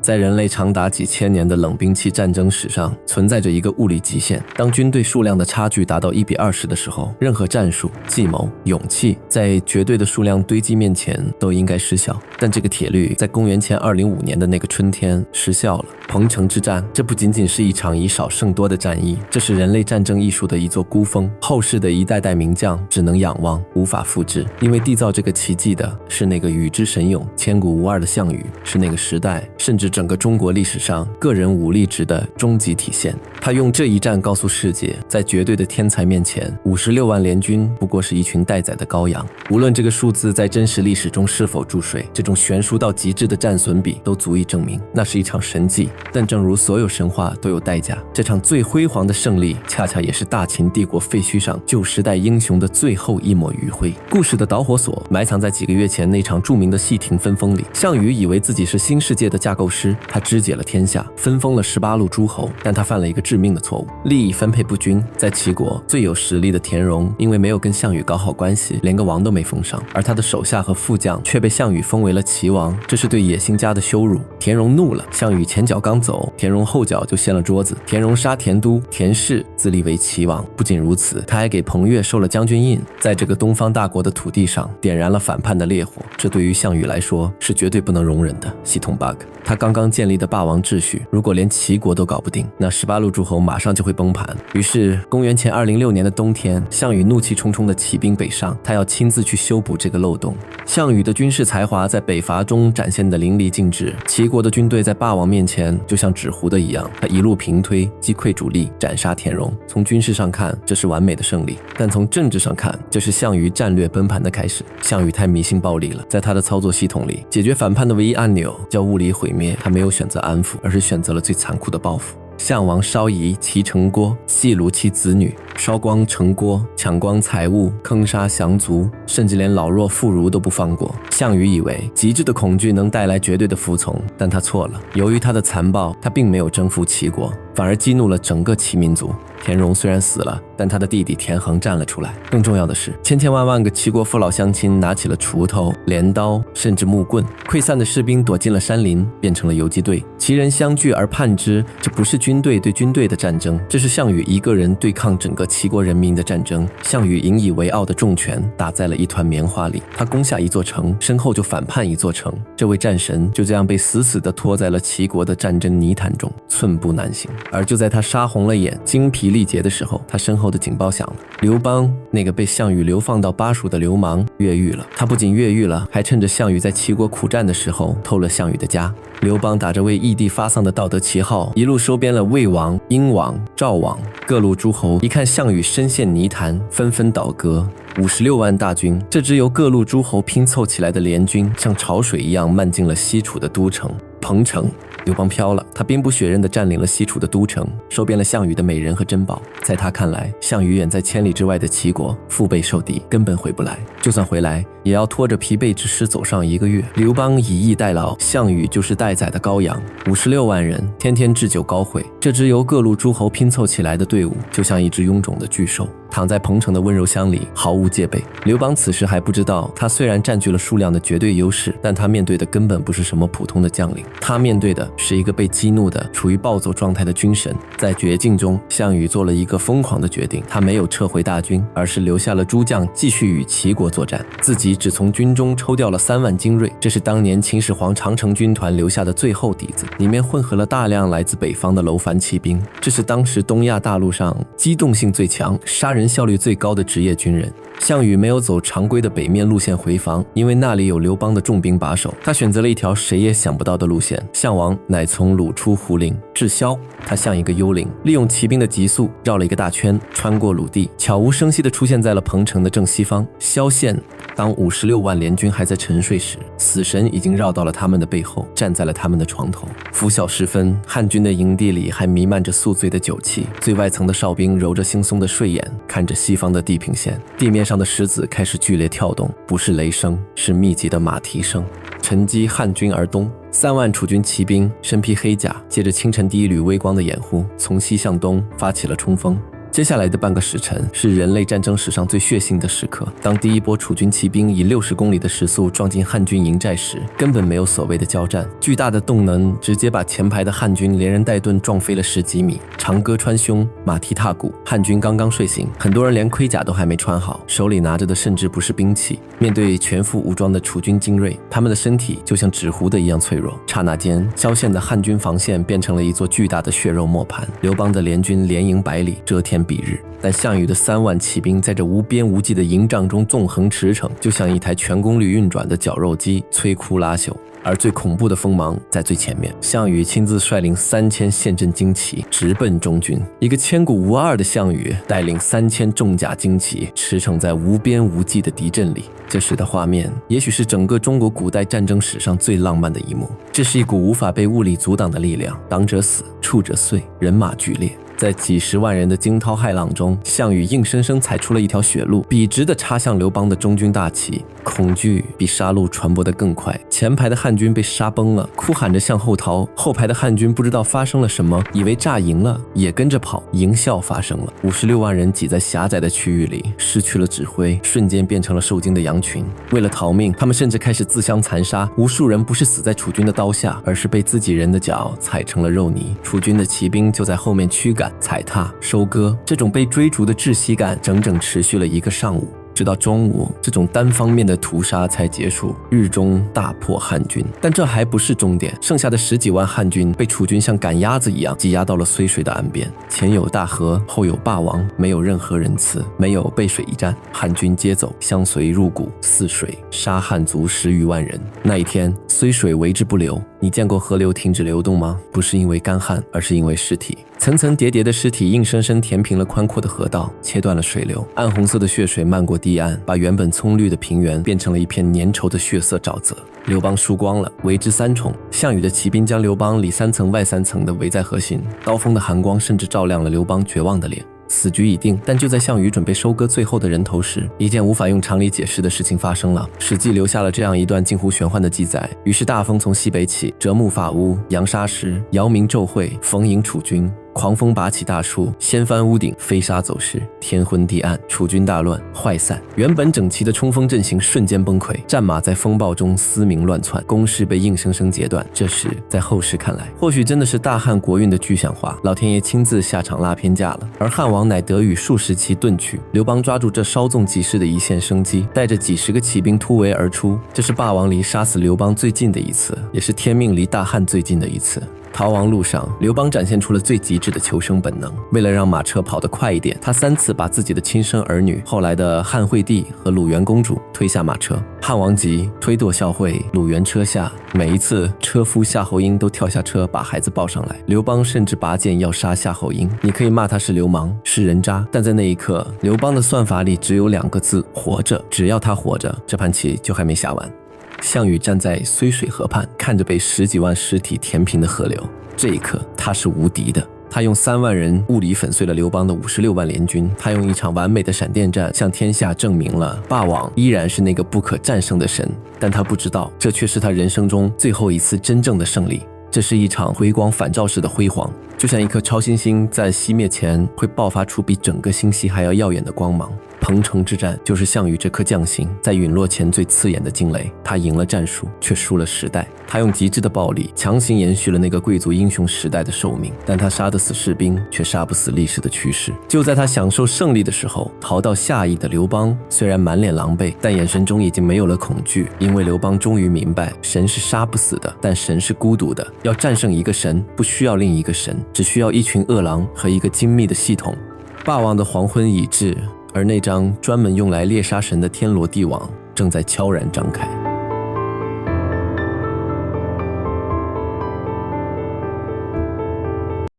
在人类长达几千年的冷兵器战争史上，存在着一个物理极限。当军队数量的差距达到1:20的时候，任何战术、计谋、勇气，在绝对的数量堆积面前都应该失效。但这个铁律在公元前205年的那个春天失效了。彭城之战，这不仅仅是一场以少胜多的战役，这是人类战争艺术的一座孤峰。后世的一代代名将只能仰望，无法复制，因为缔造这个奇迹的是那个与之神勇、千古无二的项羽，是那个时代甚至整个中国历史上个人武力值的终极体现。他用这一战告诉世界，在绝对的天才面前，56万联军不过是一群待宰的羔羊。无论这个数字在真实历史中是否注水，这种悬殊到极致的战损比都足以证明，那是一场神迹。但正如所有神话都有代价，这场最辉煌的胜利，恰恰也是大秦帝国废墟上旧时代英雄的最后一抹余晖。故事的导火索埋藏在几个月前那场著名的细亭分封里。项羽以为自己是新世界的架构师，他肢解了天下，分封了18路诸侯，但他犯了一个致命的错误，利益分配不均。在齐国最有实力的田荣，因为没有跟项羽搞好关系，连个王都没封上，而他的手下和副将却被项羽封为了齐王，这是对野心家的羞辱。田荣怒了，项羽前脚刚走，田荣后脚就掀了桌子。田荣杀田都、田氏，自立为齐王。不仅如此，他还给彭越授了将军印，在这个东方大国的土地上点燃了反叛的烈火。这对于项羽来说是绝对不能容忍的系统 bug。他刚刚建立的霸王秩序，如果连齐国都搞不定，那18路诸侯马上就会崩盘。于是公元前206年的冬天，项羽怒气冲冲地起兵北上，他要亲自去修补这个漏洞。项羽的军事才华在北伐中展现得淋漓尽致，齐国的军队在霸王面前就像纸糊的一样，他一路平推，击溃主力，斩杀田荣。从军事上看，这是完美的胜利，但从政治上看，这是项羽战略崩盘的开始。项羽太迷信暴力了，在他的操作系统里，解决反叛的唯一按钮叫物理毁灭，他没有选择安抚，而是选择了最残酷的报复。项王烧夷其城郭，戏掳其子女，烧光城郭，抢光财物，坑杀降卒，甚至连老弱妇孺都不放过。项羽以为极致的恐惧能带来绝对的服从，但他错了。由于他的残暴，他并没有征服齐国，反而激怒了整个齐民族。田荣虽然死了，但他的弟弟田横站了出来。更重要的是，千千万万个齐国父老乡亲拿起了锄头、镰刀，甚至木棍。溃散的士兵躲进了山林，变成了游击队。齐人相聚而叛之，这不是军队对军队的战争，这是项羽一个人对抗整个齐国人民的战争。项羽引以为傲的重拳打在了一团棉花里，他攻下一座城，身后就反叛一座城。这位战神就这样被死死地拖在了齐国的战争泥潭中，寸步难行。而就在他杀红了眼，精疲力竭的时候，他身后的警报响了。刘邦，那个被项羽流放到巴蜀的流氓，越狱了。他不仅越狱了，还趁着项羽在齐国苦战的时候偷了项羽的家。刘邦打着为义帝发丧的道德旗号，一路收编了魏王、英王、赵王，各路诸侯一看项羽深陷泥潭，纷纷倒戈。56万大军，这支由各路诸侯拼凑起来的联军，像潮水一样漫进了西楚的都城彭城。刘邦飘了，他兵不血刃地占领了西楚的都城，收编了项羽的美人和珍宝。在他看来，项羽远在千里之外的齐国，腹背受敌，根本回不来。就算回来，也要拖着疲惫之师走上1个月。刘邦以逸待劳，项羽就是待宰的羔羊。56万人，天天置酒高会。这支由各路诸侯拼凑起来的队伍，就像一只臃肿的巨兽，躺在彭城的温柔乡里，毫无戒备。刘邦此时还不知道，他虽然占据了数量的绝对优势，但他面对的根本不是什么普通的将领，他面对的是一个被激怒的、处于暴走状态的军神。在绝境中，项羽做了一个疯狂的决定，他没有撤回大军，而是留下了诸将继续与齐国作战，自己只从军中抽调了3万精锐。这是当年秦始皇长城军团留下的最后底子，里面混合了大量来自北方的楼烦骑兵。这是当时东亚大陆上机动性最强、杀人效率最高的职业军人。项羽没有走常规的北面路线回防，因为那里有刘邦的重兵把守。他选择了一条谁也想不到的路线，项王乃从鲁出胡陵至萧。他像一个幽灵，利用骑兵的急速绕了一个大圈，穿过鲁地，悄无声息地出现在了彭城的正西方。萧县当56万联军还在沉睡时，死神已经绕到了他们的背后，站在了他们的床头。拂晓时分，汉军的营地里还弥漫着宿醉的酒气，最外层的哨兵揉着惺忪的睡眼，看着西方的地平线。地面上的石子开始剧烈跳动，不是雷声，是密集的马蹄声。沉击汉军而东，3万楚军骑兵身披黑甲，借着清晨第一缕微光的掩护，从西向东发起了冲锋。接下来的半个时辰是人类战争史上最血腥的时刻。当第一波楚军骑兵以60公里的时速撞进汉军营寨时，根本没有所谓的交战，巨大的动能直接把前排的汉军连人带盾撞飞了10几米，长戈穿胸，马蹄踏骨。汉军刚刚睡醒，很多人连盔甲都还没穿好，手里拿着的甚至不是兵器。面对全副武装的楚军精锐，他们的身体就像纸糊的一样脆弱。刹那间，萧县的汉军防线变成了一座巨大的血肉磨盘。刘邦的联军连营百里，遮天蔽日，但项羽的3万骑兵在这无边无际的营帐中纵横驰骋，就像一台全功率运转的绞肉机，摧枯拉朽。而最恐怖的锋芒在最前面，项羽亲自率领3000陷阵精骑直奔中军。一个千古无二的项羽带领3000重甲精骑驰骋在无边无际的敌阵里。这时的画面也许是整个中国古代战争史上最浪漫的一幕。这是一股无法被物理阻挡的力量，挡者死，触者碎，人马剧烈。在几十万人的惊涛骇浪中，项羽硬生生踩出了一条血路，笔直地插向刘邦的中军大旗。恐惧比杀戮传播得更快，前排的汉军被杀崩了，哭喊着向后逃，后排的汉军不知道发生了什么，以为炸营了，也跟着跑，营效发生了。56万人挤在狭窄的区域里，失去了指挥，瞬间变成了受惊的羊群。为了逃命，他们甚至开始自相残杀，无数人不是死在楚军的刀下，而是被自己人的脚踩成了肉泥。楚军的骑兵就在后面驱赶、踩踏、收割，这种被追逐的窒息感整整持续了1个上午。直到中午，这种单方面的屠杀才结束，日中大破汉军。但这还不是终点，剩下的10几万汉军被楚军像赶鸭子一样挤压到了睢水的岸边，前有大河，后有霸王，没有任何仁慈，没有背水一战，汉军接走，相随入谷，泗水，杀汉族10余万人。那一天，睢水为之不流。你见过河流停止流动吗？不是因为干旱，而是因为尸体。层层叠叠的尸体硬生生填平了宽阔的河道，切断了水流，暗红色的血水漫过堤岸，把原本葱绿的平原变成了一片粘稠的血色沼泽。刘邦输光了，为之3重。项羽的骑兵将刘邦里3层外3层的围在核心，刀锋的寒光甚至照亮了刘邦绝望的脸。死局已定，但就在项羽准备收割最后的人头时，一件无法用常理解释的事情发生了。史记留下了这样一段近乎玄幻的记载：于是大风从西北起，折木法屋，扬沙石，姚明骤会，逢迎楚军。狂风拔起大树，掀翻屋顶，飞沙走石，天昏地暗，楚军大乱，坏散。原本整齐的冲锋阵型瞬间崩溃，战马在风暴中嘶鸣乱窜，攻势被硬生生截断。这时在后世看来，或许真的是大汉国运的具象化，老天爷亲自下场拉偏架了。而汉王乃得与数十骑遁去，刘邦抓住这稍纵即逝的一线生机，带着几十个骑兵突围而出。这是霸王离杀死刘邦最近的一次，也是天命离大汉最近的一次。逃亡路上，刘邦展现出了最极致的求生本能。为了让马车跑得快一点，他3次把自己的亲生儿女，后来的汉惠帝和鲁元公主推下马车。汉王急，推堕孝惠，鲁元车下。每一次，车夫夏侯婴都跳下车把孩子抱上来。刘邦甚至拔剑要杀夏侯婴。你可以骂他是流氓，是人渣，但在那一刻，刘邦的算法里只有2个字：活着。只要他活着，这盘棋就还没下完。项羽站在睢水河畔，看着被10几万尸体填平的河流，这一刻他是无敌的。他用3万人物理粉碎了刘邦的56万联军，他用一场完美的闪电战向天下证明了霸王依然是那个不可战胜的神，但他不知道，这却是他人生中最后一次真正的胜利。这是一场回光返照式的辉煌，就像一颗超新星在熄灭前会爆发出比整个星系还要耀眼的光芒。彭城之战就是项羽这颗将星在陨落前最刺眼的惊雷，他赢了战术，却输了时代。他用极致的暴力强行延续了那个贵族英雄时代的寿命，但他杀得死士兵，却杀不死历史的趋势。就在他享受胜利的时候，逃到下邑的刘邦虽然满脸狼狈，但眼神中已经没有了恐惧，因为刘邦终于明白，神是杀不死的，但神是孤独的。要战胜一个神，不需要另一个神，只需要一群恶狼和一个精密的系统。霸王的黄昏已至，而那张专门用来猎杀神的天罗地网正在悄然张开。